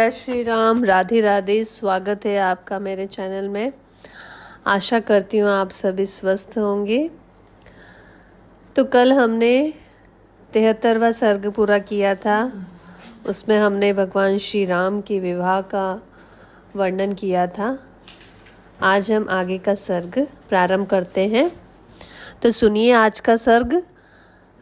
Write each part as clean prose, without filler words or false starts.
जय श्री राम, राधे राधे। स्वागत है आपका मेरे चैनल में। आशा करती हूँ आप सभी स्वस्थ होंगे। तो कल हमने 73वां सर्ग पूरा किया था। उसमें हमने भगवान श्री राम के विवाह का वर्णन किया था। आज हम आगे का सर्ग प्रारंभ करते हैं। तो सुनिए आज का सर्ग।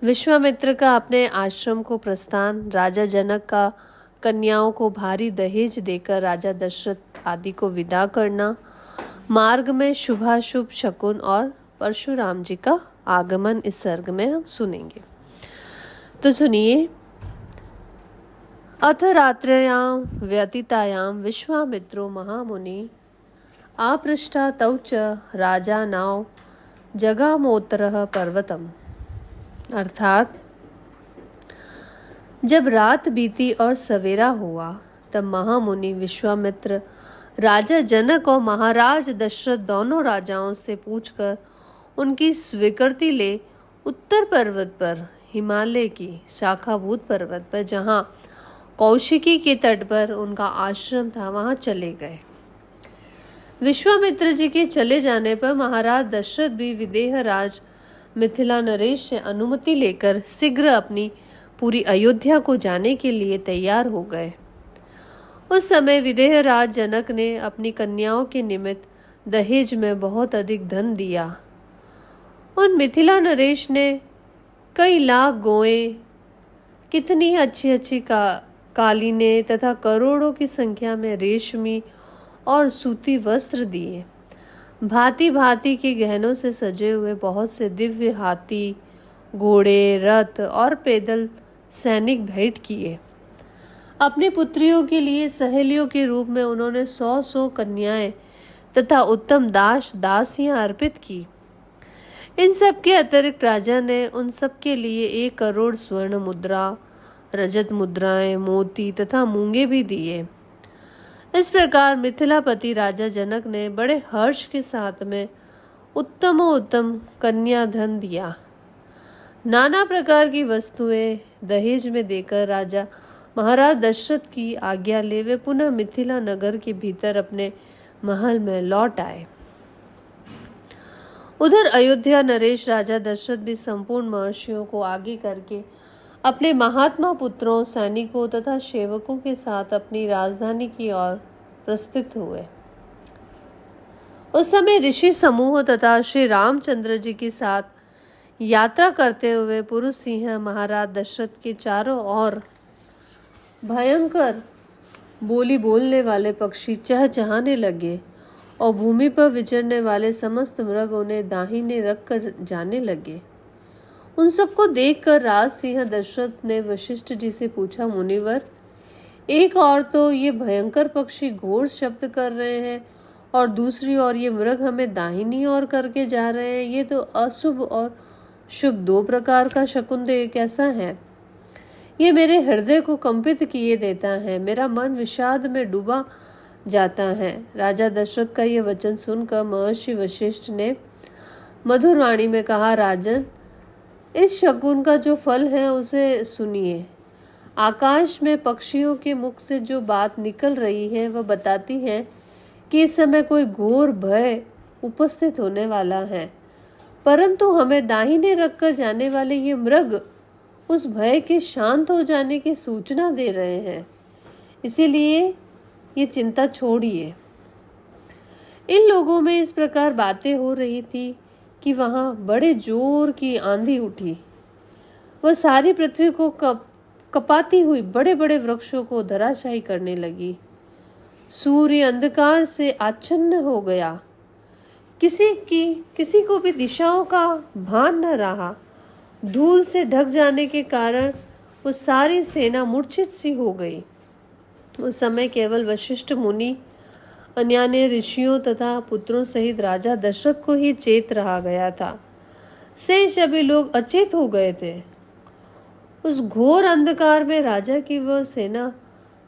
विश्वामित्र का अपने आश्रम को प्रस्थान, राजा जनक का कन्याओं को भारी दहेज देकर राजा दशरथ आदि को विदा करना, मार्ग में शुभाशुभ शकुन और परशुराम जी का आगमन इस सर्ग में हम सुनेंगे। तो सुनिए। अथ रात्र्यां व्यतीतायां विश्वामित्रो महामुनि आपृष्टा तौ च राजानौ जगामोत्तरः पर्वतम्। अर्थात जब रात बीती और सवेरा हुआ तब महामुनि विश्वामित्र राजा जनक और महाराज दशरथ दोनों राजाओं से पूछकर उनकी स्वीकृति ले उत्तर पर्वत पर, हिमालय की शाखाभूत पर्वत पर, जहाँ कौशिकी के तट पर उनका आश्रम था, वहां चले गए। विश्वामित्र जी के चले जाने पर महाराज दशरथ भी विदेह राज मिथिला नरेश से अनुमति लेकर शीघ्र अपनी पूरी अयोध्या को जाने के लिए तैयार हो गए। उस समय विदेह राज जनक ने अपनी कन्याओं के निमित्त दहेज में बहुत अधिक धन दिया। उन मिथिला नरेश ने कई लाख गोएं, कितनी अच्छी अच्छी कालीने तथा करोड़ों की संख्या में रेशमी और सूती वस्त्र दिए। भांति भांति के गहनों से सजे हुए बहुत से दिव्य हाथी, घोड़े, रथ और पैदल सैनिक भेंट किए। अपनी पुत्रियों के लिए सहेलियों के रूप में उन्होंने 100 कन्याएं तथा उत्तम दास दासियां अर्पित की। इन सब के अतिरिक्त राजा ने उन सब के लिए 1 करोड़ स्वर्ण मुद्रा, रजत मुद्राएं, मोती तथा मूंगे भी दिए। इस प्रकार मिथिलापति राजा जनक ने बड़े हर्ष के साथ में उत्तमोत्तम कन्या धन दिया। नाना प्रकार की वस्तुएं दहेज में देकर राजा महाराज दशरथ की आज्ञा ले वे पुनः मिथिला नगर के भीतर अपने महल में लौट आए। उधर अयोध्या नरेश राजा दशरथ भी संपूर्ण महर्षियों को आगे करके अपने महात्मा पुत्रों, सैनिकों तथा सेवकों के साथ अपनी राजधानी की ओर प्रस्थित हुए। उस समय ऋषि समूह तथा श्री रामचंद्र जी के साथ यात्रा करते हुए पुरुष सिंह महाराज दशरथ के चारों ओर भयंकर बोली बोलने वाले पक्षी चहचहाने लगे और भूमि पर विचरने वाले समस्त मृग उन्हें दाहिने रख कर जाने लगे। उन सबको देखकर राज सिंह दशरथ ने वशिष्ठ जी से पूछा, मुनिवर, एक और तो ये भयंकर पक्षी घोर शब्द कर रहे हैं और दूसरी ओर ये मृग हमें दाहिनी ओर करके जा रहे हैं। ये तो अशुभ और शुभ 2 प्रकार का शकुन कैसा है? ये मेरे हृदय को कंपित किए देता है, मेरा मन विषाद में डूबा जाता है। राजा दशरथ का यह वचन सुनकर महर्षि वशिष्ठ ने मधुर वाणी में कहा, राजन, इस शकुन का जो फल है उसे सुनिए। आकाश में पक्षियों के मुख से जो बात निकल रही है वह बताती है कि इस समय कोई घोर भय उपस्थित होने वाला है, परंतु हमें दाहिने रखकर जाने वाले ये मृग उस भय के शांत हो जाने की सूचना दे रहे हैं। इसीलिए ये चिंता छोड़िए। इन लोगों में इस प्रकार बातें हो रही थी कि वहां बड़े जोर की आंधी उठी। वह सारी पृथ्वी को कपाती हुई बड़े बड़े वृक्षों को धराशायी करने लगी। सूर्य अंधकार से आच्छन्न हो गया। किसी को भी दिशाओं का भान न रहा। धूल से ढक जाने के कारण वो सारी सेना मूर्छित सी हो गई। उस समय केवल वशिष्ठ मुनि, अन्य ऋषियों तथा पुत्रों सहित राजा दशरथ को ही चेत रहा गया था। शेष सभी लोग अचेत हो गए थे। उस घोर अंधकार में राजा की वह सेना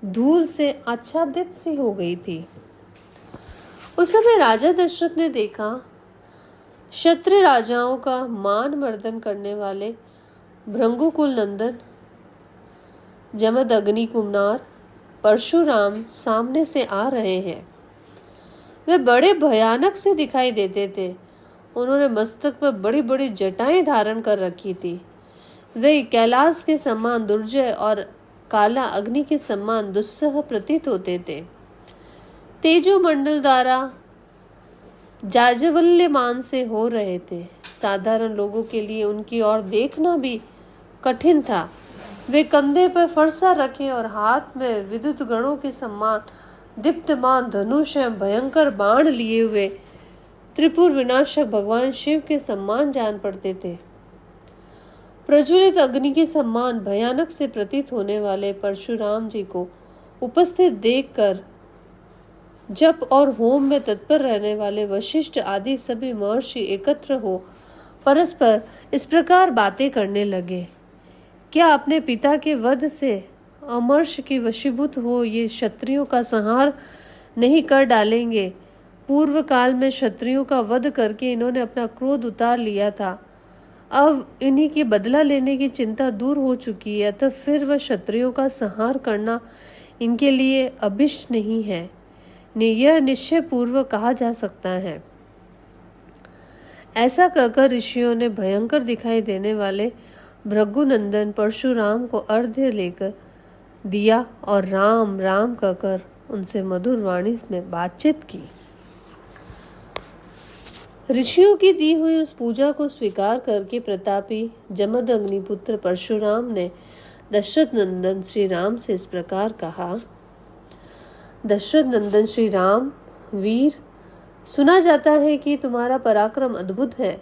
धूल से आच्छादित सी हो गई थी। उस समय राजा दशरथ ने देखा क्षत्रिय राजाओं का मान मर्दन करने वाले भृंगुकुल नंदन, जमदग्नि कुमार परशुराम सामने से आ रहे हैं। वे बड़े भयानक से दिखाई देते थे। उन्होंने मस्तक पर बड़ी बड़ी जटाएं धारण कर रखी थी। वे कैलाश के समान दुर्जय और काला अग्नि के समान दुस्सह प्रतीत होते थे। तेजो मंडल द्वारा जाज्वल्यमान से हो रहे थे। साधारण लोगों के लिए उनकी ओर देखना भी कठिन था। वे कंधे पर फरसा रखे और हाथ में विद्युत गणों के समान दीप्तमान धनुष एवं भयंकर बाण लिए हुए त्रिपुर विनाशक भगवान शिव के समान जान पड़ते थे। प्रज्वलित अग्नि के समान भयानक से प्रतीत होने वाले परशुराम जी को उपस्थित देखकर जप और होम में तत्पर रहने वाले वशिष्ठ आदि सभी महर्षि एकत्र हो परस्पर इस प्रकार बातें करने लगे। क्या अपने पिता के वध से अमर्ष की वशीभूत हो ये क्षत्रियों का संहार नहीं कर डालेंगे? पूर्व काल में क्षत्रियों का वध करके इन्होंने अपना क्रोध उतार लिया था। अब इन्हीं के बदला लेने की चिंता दूर हो चुकी है, तो फिर वह क्षत्रियों का संहार करना इनके लिए अभिष्ट नहीं है। यह निश्चय पूर्वक कहा जा सकता है। ऐसा कहकर ऋषियों ने भयंकर दिखाई देने वाले भृगुनंदन परशुराम को अर्घ्य लेकर दिया और राम राम कहकर उनसे मधुर वाणी में बातचीत की। ऋषियों की दी हुई उस पूजा को स्वीकार करके प्रतापी जमद अग्निपुत्र परशुराम ने दशरथ नंदन श्री राम से इस प्रकार कहा। दशरथ नंदन श्री राम, वीर, सुना जाता है कि तुम्हारा पराक्रम अद्भुत है।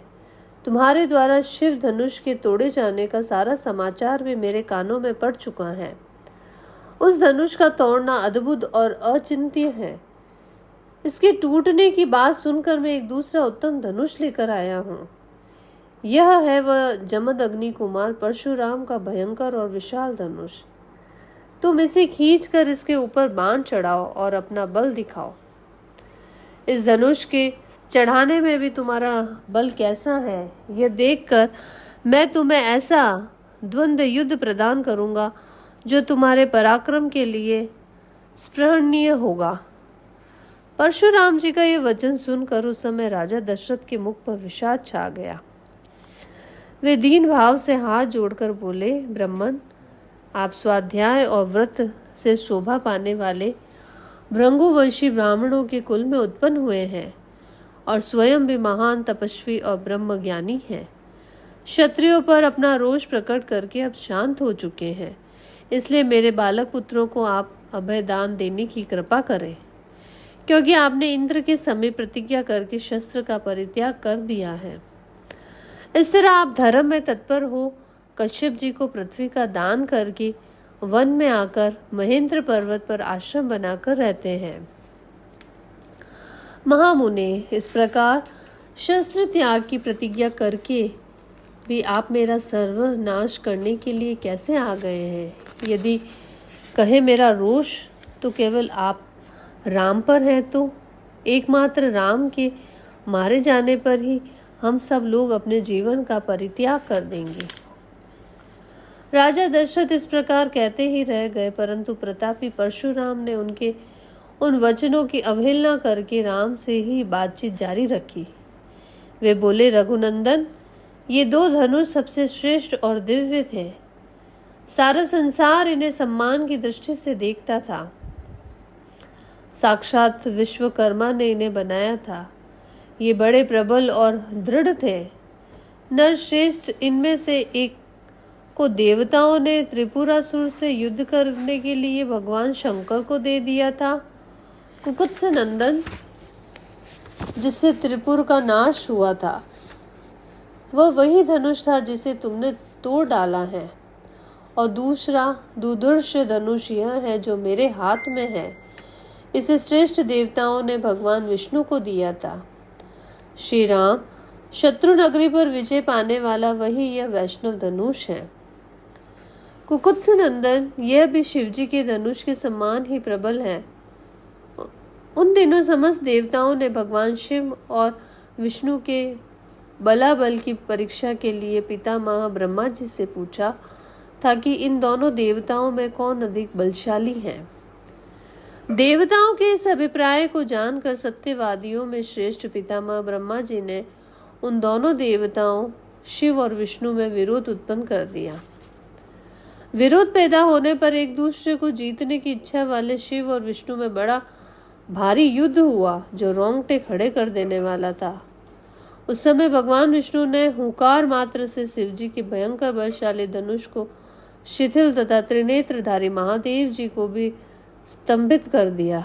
तुम्हारे द्वारा शिव धनुष के तोड़े जाने का सारा समाचार भी मेरे कानों में पड़ चुका है। उस धनुष का तोड़ना अद्भुत और अचिंत्य है। इसके टूटने की बात सुनकर मैं एक दूसरा उत्तम धनुष लेकर आया हूँ। यह है वह जमद अग्नि कुमार परशुराम का भयंकर और विशाल धनुष। तुम इसे खींचकर इसके ऊपर बाण चढ़ाओ और अपना बल दिखाओ। इस धनुष के चढ़ाने में भी तुम्हारा बल कैसा है, यह देखकर मैं तुम्हें ऐसा द्वंद्व युद्ध प्रदान करूंगा जो तुम्हारे पराक्रम के लिए स्मरणीय होगा। परशुराम जी का यह वचन सुनकर उस समय राजा दशरथ के मुख पर विषाद छा गया। वे दीन भाव से हाथ जोड़कर बोले, ब्राह्मण, आप स्वाध्याय और व्रत से शोभा पाने वाले भृगुवंशी ब्राह्मणों के कुल में उत्पन्न हुए हैं और स्वयं भी महान तपस्वी और ब्रह्म ज्ञानी हैं। क्षत्रियों पर अपना रोष प्रकट करके अब शांत हो चुके हैं, इसलिए मेरे बालक पुत्रों को आप अभय दान देने की कृपा करें, क्योंकि आपने इंद्र के समय प्रतिज्ञा करके शस्त्र का परित्याग कर दिया है। इस तरह आप धर्म में तत्पर हो कश्यप जी को पृथ्वी का दान करके वन में आकर महेंद्र पर्वत पर आश्रम बनाकर रहते हैं। महामुने, इस प्रकार शस्त्र त्याग की प्रतिज्ञा करके भी आप मेरा सर्वनाश करने के लिए कैसे आ गए हैं? यदि कहे मेरा रोष तो केवल आप राम पर है, तो एकमात्र राम के मारे जाने पर ही हम सब लोग अपने जीवन का परित्याग कर देंगे। राजा दशरथ इस प्रकार कहते ही रह गए, परंतु प्रतापी परशुराम ने उनके उन वचनों की अवहेलना करके राम से ही बातचीत जारी रखी। वे बोले, रघुनंदन, ये दो धनुष सबसे श्रेष्ठ और दिव्य थे। सारा संसार इन्हें सम्मान की दृष्टि से देखता था। साक्षात विश्वकर्मा ने इन्हें बनाया था। ये बड़े प्रबल और दृढ़ थे। नरश्रेष्ठ इनमें से एक को देवताओं ने त्रिपुरासुर से युद्ध करने के लिए भगवान शंकर को दे दिया था। कुकुत्स नंदन, जिससे त्रिपुर का नाश हुआ था, वह वही धनुष था जिसे तुमने तोड़ डाला है। और दूसरा दुर्धर्ष धनुष यह है जो मेरे हाथ में है। इसे श्रेष्ठ देवताओं ने भगवान विष्णु को दिया था। श्री राम, शत्रु नगरी पर विजय पाने वाला वही यह वैष्णव धनुष है। कुकुत्स नंदन, यह भी शिवजी के धनुष के समान ही प्रबल है। उन दिनों समस्त देवताओं ने भगवान शिव और विष्णु के बलाबल की परीक्षा के लिए पितामह ब्रह्मा जी से पूछा था कि इन दोनों देवताओं में कौन अधिक बलशाली है। देवताओं के इस अभिप्राय को जानकर सत्यवादियों में श्रेष्ठ पितामह ब्रह्मा जी ने उन दोनों देवताओं शिव और विष्णु में विरोध उत्पन्न कर दिया। विरोध पैदा होने पर एक दूसरे को जीतने की इच्छा वाले शिव और विष्णु में बड़ा भारी युद्ध हुआ जो रोंगटे खड़े कर देने वाला था। उस समय भगवान विष्णु ने हुंकार मात्र से शिवजी के भयंकर बलशाली धनुष को शिथिल तथा त्रिनेत्रधारी महादेव जी को भी स्तंभित कर दिया।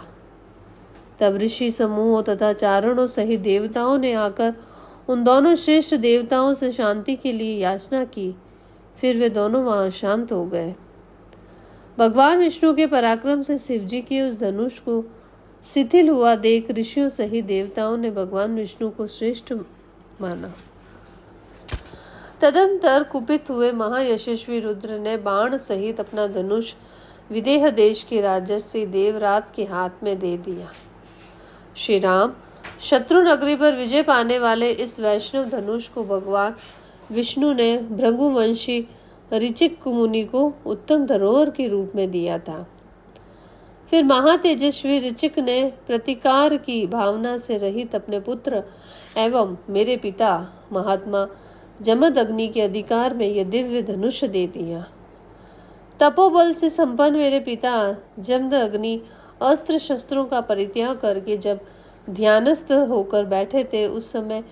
तब ऋषि समूहों तथा चारणों सहित देवताओं ने आकर उन दोनों श्रेष्ठ देवताओं से शांति के लिए याचना की। फिर वे दोनों वहां शांत हो गए। भगवान विष्णु के पराक्रम से शिवजी के उस धनुष को शिथिल हुआ देख ऋषियों सहित देवताओं ने भगवान विष्णु को श्रेष्ठ माना। तदंतर कुपित हुए महायशस्वी रुद्र ने बाण सहित अपना धनुष विदेह देश के राजर्षि देवरात के हाथ में दे दिया। श्री राम शत्रु नगरी पर विजय पाने वाले इस वैष्णव धनुष को भगवान विष्णु ने भृगुवंशी ऋचिक मुनि को उत्तम धरोहर के रूप में दिया था। फिर महातेजस्वी ऋचिक ने प्रतिकार की भावना से रहित अपने पुत्र एवं मेरे पिता महात्मा जमदग्नि के अधिकार में यह दिव्य धनुष दे दिया। तपोबल से संपन्न मेरे पिता जमदग्नि अस्त्र शस्त्रों का परित्याग करके जब ध्यानस्थ होकर बैठे थे, उस समय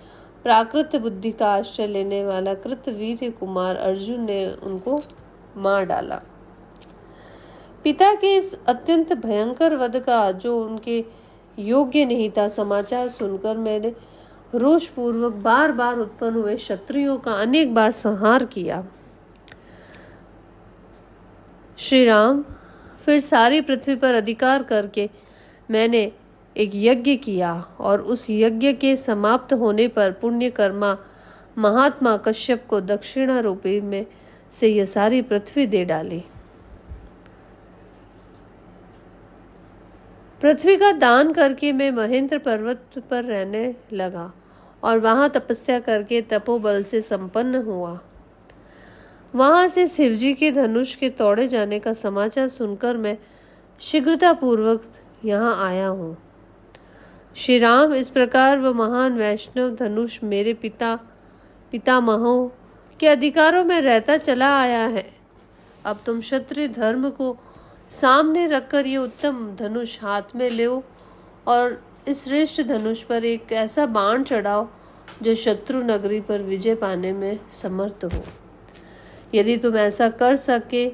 प्राकृत बुद्धि का आश्रय लेने वाला कृतवीर्य कुमार अर्जुन ने उनको मार डाला। पिता के इस अत्यंत भयंकर वध का जो उनके योग्य नहीं था, समाचार सुनकर मैंने रोषपूर्वक बार बार उत्पन्न हुए क्षत्रियों का अनेक बार संहार किया। श्री राम फिर सारी पृथ्वी पर अधिकार करके मैंने एक यज्ञ किया और उस यज्ञ के समाप्त होने पर पुण्य कर्मा महात्मा कश्यप को दक्षिणा रूपी में से यह सारी पृथ्वी दे डाली। पृथ्वी का दान करके मैं महेंद्र पर्वत पर रहने लगा और वहां तपस्या करके तपोबल से संपन्न हुआ। वहां से शिवजी के धनुष के तोड़े जाने का समाचार सुनकर मैं शीघ्रतापूर्वक यहाँ आया हूँ। श्री राम इस प्रकार वह महान वैष्णव धनुष मेरे पितामहों के अधिकारों में रहता चला आया है। अब तुम क्षत्रिय धर्म को सामने रखकर ये उत्तम धनुष हाथ में लो और इस श्रेष्ठ धनुष पर एक ऐसा बाण चढ़ाओ जो शत्रु नगरी पर विजय पाने में समर्थ हो। यदि तुम ऐसा कर सके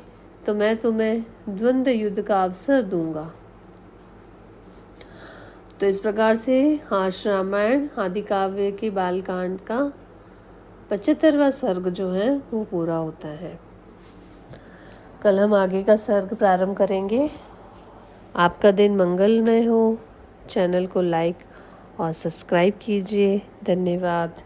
तो मैं तुम्हें द्वंद्व युद्ध का अवसर दूंगा। तो इस प्रकार से हर्ष रामायण आदि काव्य के बालकांड का 75वां सर्ग जो है वो पूरा होता है। कल हम आगे का सर्ग प्रारंभ करेंगे। आपका दिन मंगलमय हो। चैनल को लाइक और सब्सक्राइब कीजिए। धन्यवाद।